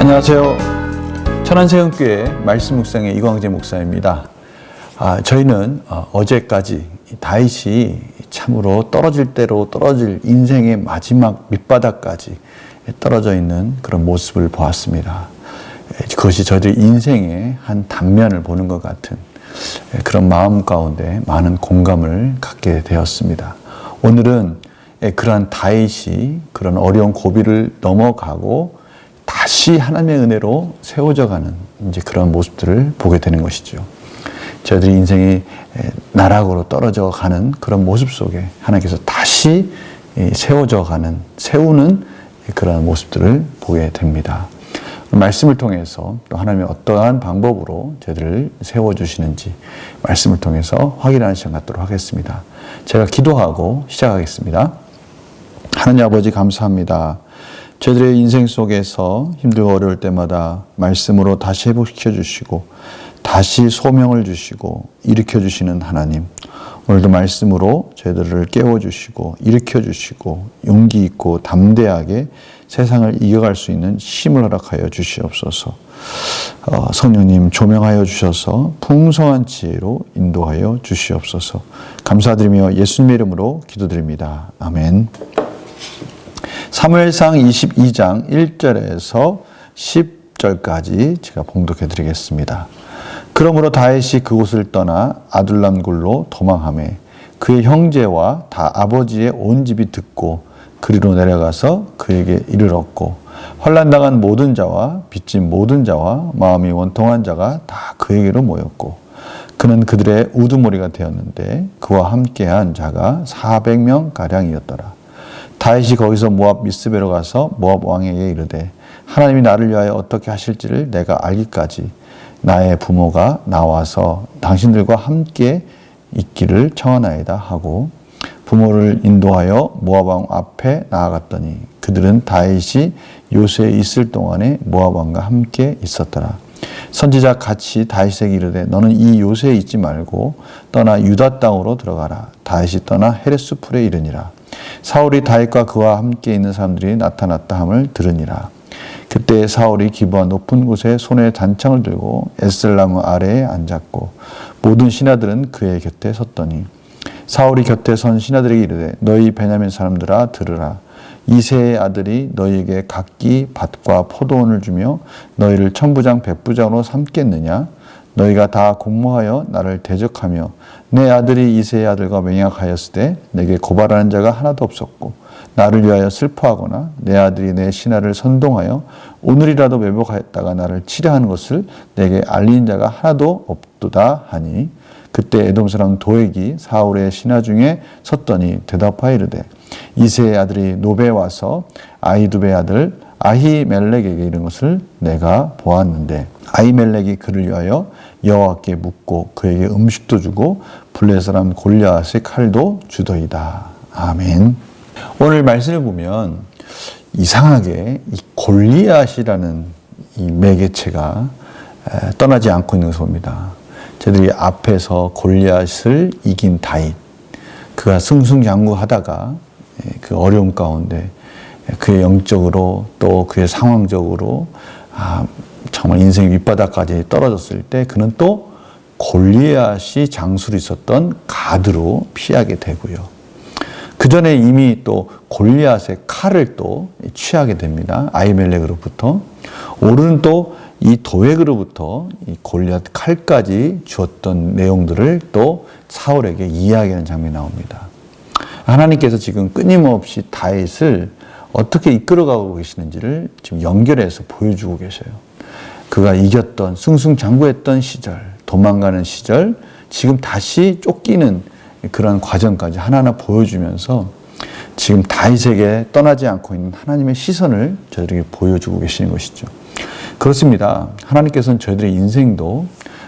안녕하세요. 천안세운교회 말씀 묵상의 이광재 목사입니다. 저희는 어제까지 다윗이 참으로 떨어질 대로 떨어질 인생의 마지막 밑바닥까지 떨어져 있는 그런 모습을 보았습니다. 그것이 저희들 인생의 한 단면을 보는 것 같은 그런 마음 가운데 많은 공감을 갖게 되었습니다. 오늘은 그러한 다윗이 그런 어려운 고비를 넘어가고 다시 하나님의 은혜로 세워져 가는 이제 그런 모습들을 보게 되는 것이죠. 저희들이 인생이 나락으로 떨어져 가는 그런 모습 속에 하나님께서 다시 세워져 가는, 세우는 그런 모습들을 보게 됩니다. 말씀을 통해서 또 하나님의 어떠한 방법으로 저희들을 세워주시는지 말씀을 통해서 확인하는 시간 갖도록 하겠습니다. 제가 기도하고 시작하겠습니다. 하나님 아버지 감사합니다. 저희들의 인생 속에서 힘들고 어려울 때마다 말씀으로 다시 회복시켜 주시고 다시 소명을 주시고 일으켜 주시는 하나님, 오늘도 말씀으로 저희들을 깨워주시고 일으켜 주시고 용기 있고 담대하게 세상을 이겨갈 수 있는 힘을 허락하여 주시옵소서. 성령님 조명하여 주셔서 풍성한 지혜로 인도하여 주시옵소서. 감사드리며 예수님의 이름으로 기도드립니다. 아멘. 사무엘상 22장 1절에서 10절까지 제가 봉독해 드리겠습니다. 그러므로 다윗이 그곳을 떠나 아둘람 굴로 도망하매 그의 형제와 다 아버지의 온 집이 듣고 그리로 내려가서 그에게 이르렀고 환난당한 모든 자와 빚진 모든 자와 마음이 원통한 자가 다 그에게로 모였고 그는 그들의 우두머리가 되었는데 그와 함께한 자가 400명 가량이었더라. 다윗이 거기서 모압 미스베로 가서 모압 왕에게 이르되 하나님이 나를 위하여 어떻게 하실지를 내가 알기까지 나의 부모가 나와서 당신들과 함께 있기를 청하나이다 하고 부모를 인도하여 모압 왕 앞에 나아갔더니 그들은 다윗이 요새에 있을 동안에 모압 왕과 함께 있었더라. 선지자 같이 다윗에게 이르되 너는 이 요새에 있지 말고 떠나 유다 땅으로 들어가라. 다윗이 떠나 헤레스 풀에 이르니라. 사울이 다윗과 그와 함께 있는 사람들이 나타났다 함을 들으니라. 그때 사울이 기브아 높은 곳에 손에 단창을 들고 에셀나무 아래에 앉았고 모든 신하들은 그의 곁에 섰더니 사울이 곁에 선 신하들에게 이르되 너희 베냐민 사람들아 들으라. 이새의 아들이 너희에게 각기 밭과 포도원을 주며 너희를 천부장 백부장으로 삼겠느냐? 너희가 다 공모하여 나를 대적하며 내 아들이 이새의 아들과 맹약하였을 때 내게 고발하는 자가 하나도 없었고 나를 위하여 슬퍼하거나 내 아들이 내 신하를 선동하여 오늘이라도 매복하였다가 나를 치려하는 것을 내게 알린 자가 하나도 없도다 하니 그때 에돔 사람 도액이 사울의 신하 중에 섰더니 대답하여 이르되 이새의 아들이 노베에 와서 아히두베의 아들 아히멜렉에게 이른 것을 내가 보았는데 아히멜렉이 그를 위하여 여호와께 묻고 그에게 음식도 주고 블레 사람 골리앗의 칼도 주더이다. 아멘. 오늘 말씀을 보면 이상하게 이 골리앗이라는 이 매개체가 떠나지 않고 있는 것을 봅니다. 저희들이 앞에서 골리앗을 이긴 다윗, 그가 승승장구하다가 그 어려움 가운데 그의 영적으로 또 그의 상황적으로 정말 인생 밑바닥까지 떨어졌을 때 그는 또 골리앗이 장수로 있었던 가드로 피하게 되고요. 그 전에 이미 또 골리앗의 칼을 또 취하게 됩니다. 아히멜렉으로부터. 오르는 또 이 도액으로부터 이 골리앗 칼까지 주었던 내용들을 또 사울에게 이야기하는 장면이 나옵니다. 하나님께서 지금 끊임없이 다윗을 어떻게 이끌어가고 계시는지를 지금 연결해서 보여주고 계셔요. 그가 이겼던 승승장구했던 시절, 도망가는 시절, 지금 다시 쫓기는 그런 과정까지 하나하나 보여주면서 지금 다윗에게 떠나지 않고 있는 하나님의 시선을 저희들에게 보여주고 계시는 것이죠. 그렇습니다. 하나님께서는 저희들의 인생도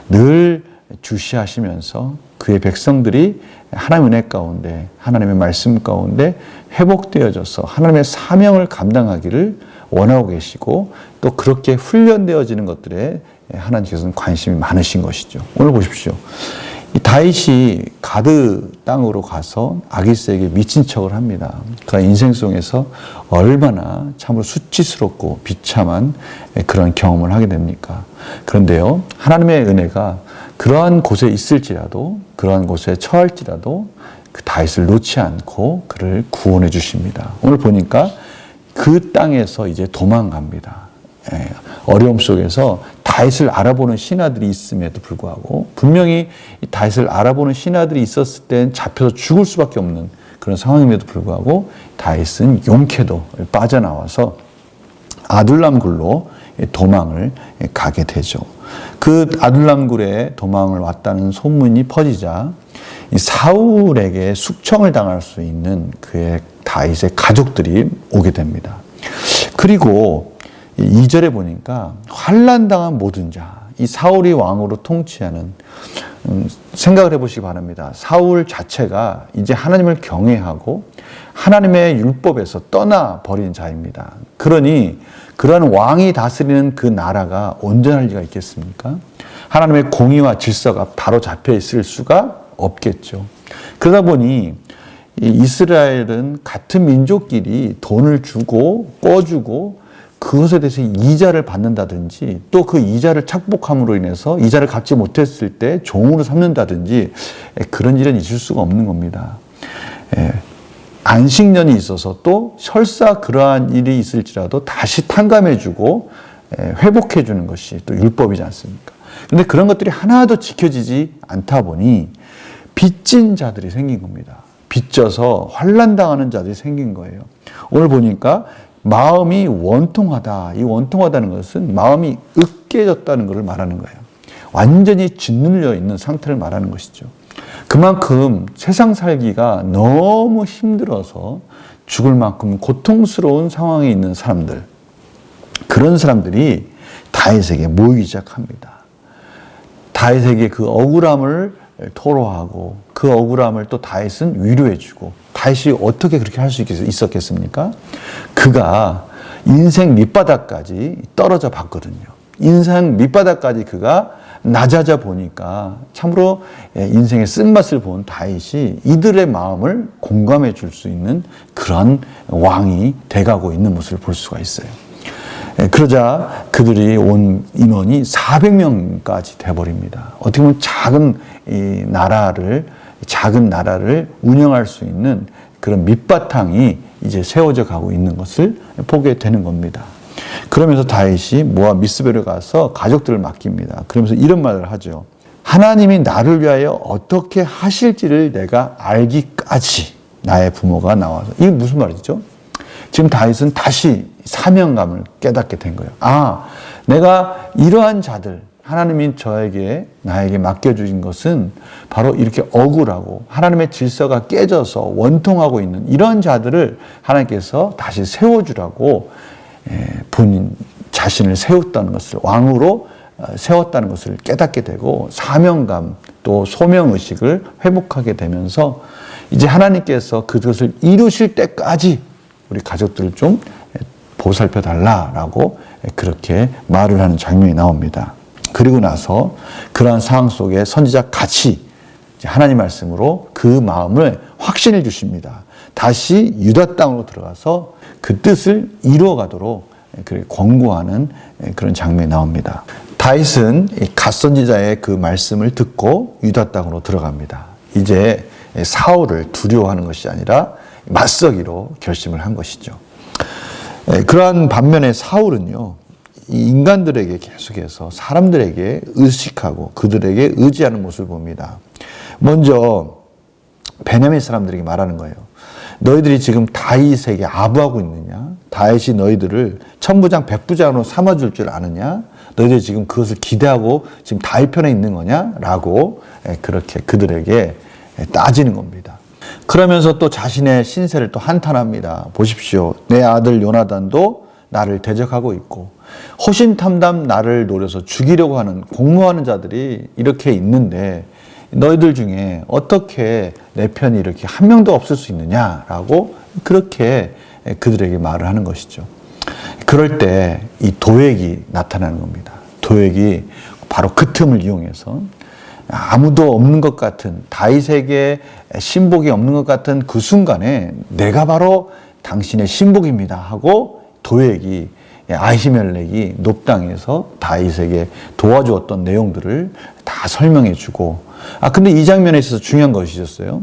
늘 주시하시면서 그의 백성들이 하나님의 은혜 가운데 하나님의 말씀 가운데 회복되어져서 하나님의 사명을 감당하기를 원하고 계시고 또 그렇게 훈련되어지는 것들에 하나님께서는 관심이 많으신 것이죠. 오늘 보십시오. 이 다윗이 가드 땅으로 가서 아기스에게 미친 척을 합니다. 그가 인생 속에서 얼마나 참으로 수치스럽고 비참한 그런 경험을 하게 됩니까? 그런데요, 하나님의 은혜가 그러한 곳에 있을지라도, 그러한 곳에 처할지라도 그 다윗을 놓지 않고 그를 구원해 주십니다. 오늘 보니까 그 땅에서 이제 도망갑니다. 어려움 속에서 다윗을 알아보는 신하들이 있음에도 불구하고, 분명히 다윗을 알아보는 신하들이 있었을 땐 잡혀서 죽을 수밖에 없는 그런 상황임에도 불구하고 다윗은 용케도 빠져나와서 아둘람 굴로 도망을 가게 되죠. 그 아둘람 굴에 도망을 왔다는 소문이 퍼지자 사울에게 숙청을 당할 수 있는 그의 다윗의 가족들이 오게 됩니다. 그리고 2절에 보니까 환난당한 모든 자, 이 사울이 왕으로 통치하는, 생각을 해보시기 바랍니다. 사울 자체가 이제 하나님을 경외하고 하나님의 율법에서 떠나버린 자입니다. 그러니 그러한 왕이 다스리는 그 나라가 온전할 리가 있겠습니까? 하나님의 공의와 질서가 바로 잡혀 있을 수가 없겠죠. 그러다 보니 이스라엘은 같은 민족끼리 돈을 주고 꿔주고 그것에 대해서 이자를 받는다든지, 또 그 이자를 착복함으로 인해서 이자를 갚지 못했을 때 종으로 삼는다든지, 그런 일은 있을 수가 없는 겁니다. 안식년이 있어서 또 설사 그러한 일이 있을지라도 다시 탕감해주고 회복해주는 것이 또 율법이지 않습니까? 그런데 그런 것들이 하나도 지켜지지 않다 보니 빚진 자들이 생긴 겁니다. 빚져서 환난당하는 자들이 생긴 거예요. 오늘 보니까 마음이 원통하다. 이 원통하다는 것은 마음이 으깨졌다는 것을 말하는 거예요. 완전히 짓눌려 있는 상태를 말하는 것이죠. 그만큼 세상 살기가 너무 힘들어서 죽을 만큼 고통스러운 상황에 있는 사람들, 그런 사람들이 다윗에게 모이기 시작합니다. 다윗에게 그 억울함을 토로하고 그 억울함을 또 다윗은 위로해주고, 다윗이 어떻게 그렇게 할 수 있었겠습니까? 그가 인생 밑바닥까지 떨어져 봤거든요. 인생 밑바닥까지 그가 낮아져 보니까 참으로 인생의 쓴맛을 본 다윗이 이들의 마음을 공감해 줄 수 있는 그런 왕이 돼가고 있는 모습을 볼 수가 있어요. 그러자 그들이 온 인원이 400명까지 돼버립니다. 어떻게 보면 작은 나라를 운영할 수 있는 그런 밑바탕이 이제 세워져 가고 있는 것을 보게 되는 겁니다. 그러면서 다윗이 모압 미스베를 가서 가족들을 맡깁니다. 그러면서 이런 말을 하죠. 하나님이 나를 위하여 어떻게 하실지를 내가 알기까지 나의 부모가 나와서. 이게 무슨 말이죠? 지금 다윗은 다시 사명감을 깨닫게 된 거예요. 아, 내가 이러한 자들, 하나님이 나에게 맡겨주신 것은 바로 이렇게 억울하고 하나님의 질서가 깨져서 원통하고 있는 이런 자들을 하나님께서 다시 세워주라고 본인 자신을 세웠다는 것을, 왕으로 세웠다는 것을 깨닫게 되고, 사명감 또 소명의식을 회복하게 되면서 이제 하나님께서 그것을 이루실 때까지 우리 가족들을 좀 보살펴 달라라고 그렇게 말을 하는 장면이 나옵니다. 그리고 나서 그러한 상황 속에 선지자 같이 하나님 말씀으로 그 마음을 확신해 주십니다. 다시 유다 땅으로 들어가서 그 뜻을 이루어가도록 권고하는 그런 장면이 나옵니다. 다윗은 갓 선지자의 그 말씀을 듣고 유다 땅으로 들어갑니다. 이제 사울을 두려워하는 것이 아니라 맞서기로 결심을 한 것이죠. 그러한 반면에 사울은요, 이 인간들에게 계속해서 사람들에게 의식하고 그들에게 의지하는 모습을 봅니다. 먼저 베냐민 사람들에게 말하는 거예요. 너희들이 지금 다윗에게 아부하고 있느냐? 다윗이 너희들을 천부장 백부장으로 삼아줄 줄 아느냐? 너희들이 지금 그것을 기대하고 지금 다윗 편에 있는 거냐? 라고 그렇게 그들에게 따지는 겁니다. 그러면서 또 자신의 신세를 또 한탄합니다. 보십시오. 내 아들 요나단도 나를 대적하고 있고 호신탐담 나를 노려서 죽이려고 하는 공모하는 자들이 이렇게 있는데 너희들 중에 어떻게 내 편이 이렇게 한 명도 없을 수 있느냐라고 그렇게 그들에게 말을 하는 것이죠. 그럴 때 이 도액이 나타나는 겁니다. 도액이 바로 그 틈을 이용해서 아무도 없는 것 같은, 다윗에게 신복이 없는 것 같은 그 순간에 내가 바로 당신의 신복입니다 하고 도액이, 아히멜렉이 높 땅에서 다윗에게 도와주었던 내용들을 다 설명해 주고, 근데 이 장면에 있어서 중요한 것이 있었어요.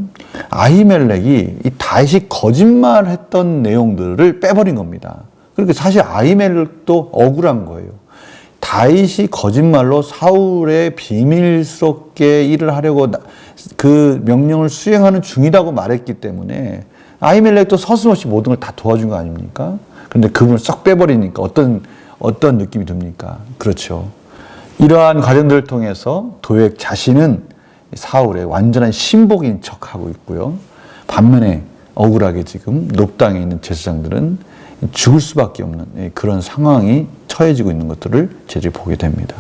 아히멜렉이 이 다윗이 거짓말했던 내용들을 빼버린 겁니다. 그러니까 사실 아히멜렉도 억울한 거예요. 다윗이 거짓말로 사울의 비밀스럽게 일을 하려고 그 명령을 수행하는 중이라고 말했기 때문에 아히멜렉도 서슴없이 모든 걸 다 도와준 거 아닙니까? 그런데 그분을 쏙 빼버리니까 어떤 느낌이 듭니까? 그렇죠. 이러한 과정들을 통해서 도액 자신은 사울의 완전한 신복인 척하고 있고요. 반면에 억울하게 지금 높당에 있는 제사장들은 죽을 수밖에 없는 그런 상황이 처해지고 있는 것들을 저희들이 보게 됩니다.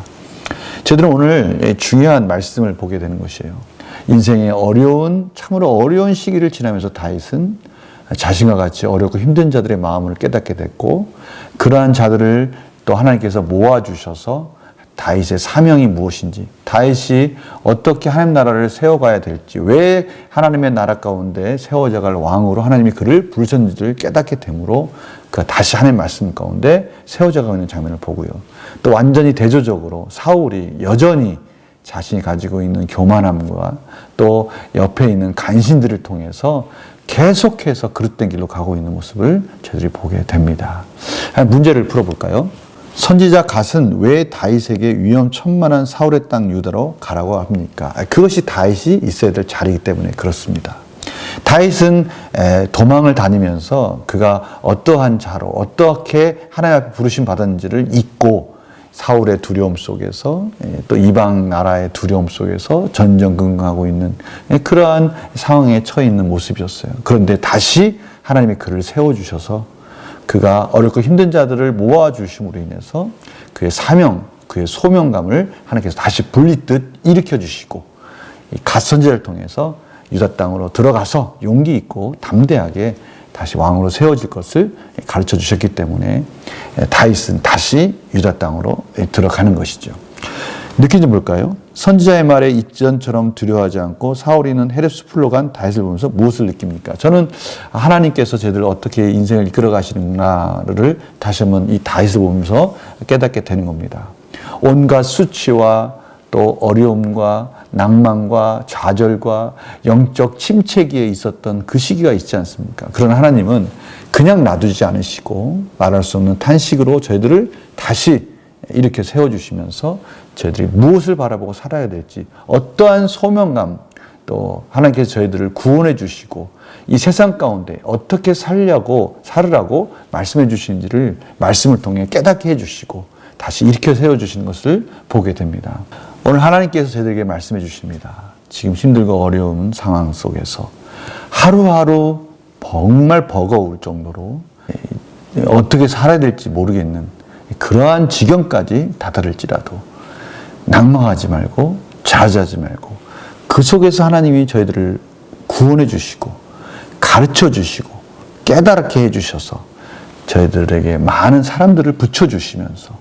저희들은 오늘 중요한 말씀을 보게 되는 것이에요. 인생의 참으로 어려운 시기를 지나면서 다윗은 자신과 같이 어렵고 힘든 자들의 마음을 깨닫게 됐고, 그러한 자들을 또 하나님께서 모아주셔서 다윗의 사명이 무엇인지, 다윗이 어떻게 하나님 나라를 세워가야 될지, 왜 하나님의 나라 가운데 세워져 갈 왕으로 하나님이 그를 부르셨는지를 깨닫게 되므로 그가 다시 하나님의 말씀 가운데 세워져 가고 있는 장면을 보고요. 또 완전히 대조적으로 사울이 여전히 자신이 가지고 있는 교만함과 또 옆에 있는 간신들을 통해서 계속해서 그릇된 길로 가고 있는 모습을 저희들이 보게 됩니다. 문제를 풀어볼까요? 선지자 갓은 왜 다윗에게 위험천만한 사울의 땅 유다로 가라고 합니까? 그것이 다윗이 있어야 될 자리이기 때문에 그렇습니다. 다윗은 도망을 다니면서 그가 어떠한 자로 어떻게 하나님 앞에 부르심 받았는지를 잊고 사울의 두려움 속에서 또 이방 나라의 두려움 속에서 전전긍긍하고 있는 그러한 상황에 처해 있는 모습이었어요. 그런데 다시 하나님이 그를 세워주셔서 그가 어렵고 힘든 자들을 모아주심으로 인해서 그의 사명, 그의 소명감을 하나님께서 다시 불리듯 일으켜주시고 갓 선지자를 통해서 유다 땅으로 들어가서 용기 있고 담대하게 다시 왕으로 세워질 것을 가르쳐 주셨기 때문에 다윗은 다시 유다 땅으로 들어가는 것이죠. 느낀 점 뭘까요? 선지자의 말에 이전처럼 두려워하지 않고 사울이는 헤렙스풀로 간 다윗을 보면서 무엇을 느낍니까? 저는 하나님께서 저희들 어떻게 인생을 이끌어 가시는가를 다시 한번 이 다윗을 보면서 깨닫게 되는 겁니다. 온갖 수치와 또 어려움과 낭만과 좌절과 영적 침체기에 있었던 그 시기가 있지 않습니까? 그러나 하나님은 그냥 놔두지 않으시고 말할 수 없는 탄식으로 저희들을 다시 이렇게 세워주시면서 저희들이 무엇을 바라보고 살아야 될지, 어떠한 소명감, 또 하나님께서 저희들을 구원해 주시고 이 세상 가운데 어떻게 살라고 말씀해 주시는지를 말씀을 통해 깨닫게 해 주시고 다시 일으켜 세워주시는 것을 보게 됩니다. 오늘 하나님께서 저희들에게 말씀해 주십니다. 지금 힘들고 어려운 상황 속에서 하루하루 정말 버거울 정도로 어떻게 살아야 될지 모르겠는 그러한 지경까지 다다를지라도 낭망하지 말고 좌절하지 말고 그 속에서 하나님이 저희들을 구원해 주시고 가르쳐 주시고 깨닫게 해 주셔서 저희들에게 많은 사람들을 붙여주시면서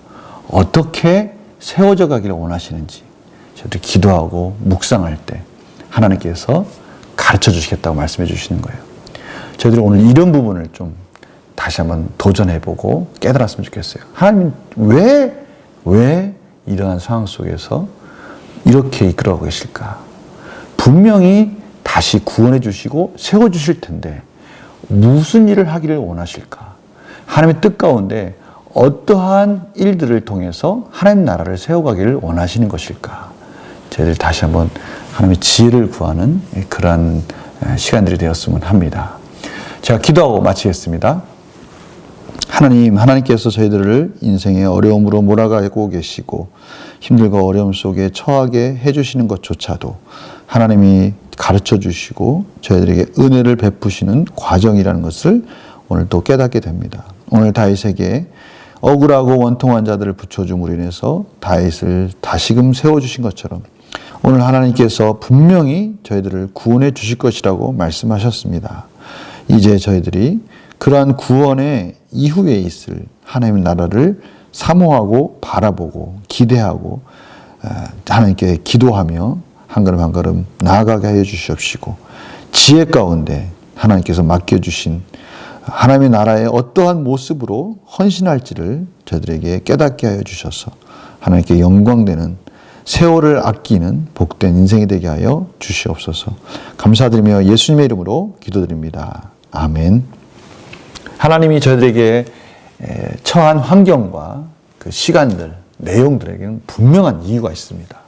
어떻게 세워져 가기를 원하시는지 저희들이 기도하고 묵상할 때 하나님께서 가르쳐 주시겠다고 말씀해 주시는 거예요. 저희들이 오늘 이런 부분을 좀 다시 한번 도전해보고 깨달았으면 좋겠어요. 하나님은 왜 이러한 상황 속에서 이렇게 이끌어가고 계실까? 분명히 다시 구원해 주시고 세워주실 텐데 무슨 일을 하기를 원하실까? 하나님의 뜻 가운데 어떠한 일들을 통해서 하나님 나라를 세워가기를 원하시는 것일까? 저희들 다시 한번 하나님의 지혜를 구하는 그러한 시간들이 되었으면 합니다. 제가 기도하고 마치겠습니다. 하나님께서 저희들을 인생의 어려움으로 몰아가고 계시고 힘들고 어려움 속에 처하게 해주시는 것조차도 하나님이 가르쳐 주시고 저희들에게 은혜를 베푸시는 과정이라는 것을 오늘 또 깨닫게 됩니다. 오늘 다윗에게 억울하고 원통한 자들을 붙여줌으로 인해서 다윗을 다시금 세워주신 것처럼 오늘 하나님께서 분명히 저희들을 구원해 주실 것이라고 말씀하셨습니다. 이제 저희들이 그러한 구원의 이후에 있을 하나님의 나라를 사모하고 바라보고 기대하고 하나님께 기도하며 한 걸음 한 걸음 나아가게 하여 주시옵시고 지혜 가운데 하나님께서 맡겨주신 하나님의 나라의 어떠한 모습으로 헌신할지를 저희들에게 깨닫게 하여 주셔서 하나님께 영광되는 세월을 아끼는 복된 인생이 되게 하여 주시옵소서. 감사드리며 예수님의 이름으로 기도드립니다. 아멘. 하나님이 저희들에게 처한 환경과 그 시간들, 내용들에게는 분명한 이유가 있습니다.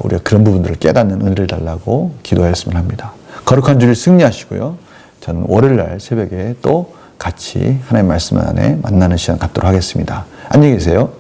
우리가 그런 부분들을 깨닫는 은혜를 달라고 기도하였으면 합니다. 거룩한 주일 승리하시고요. 저는 월요일날 새벽에 또 같이 하나님의 말씀 안에 만나는 시간 갖도록 하겠습니다. 안녕히 계세요.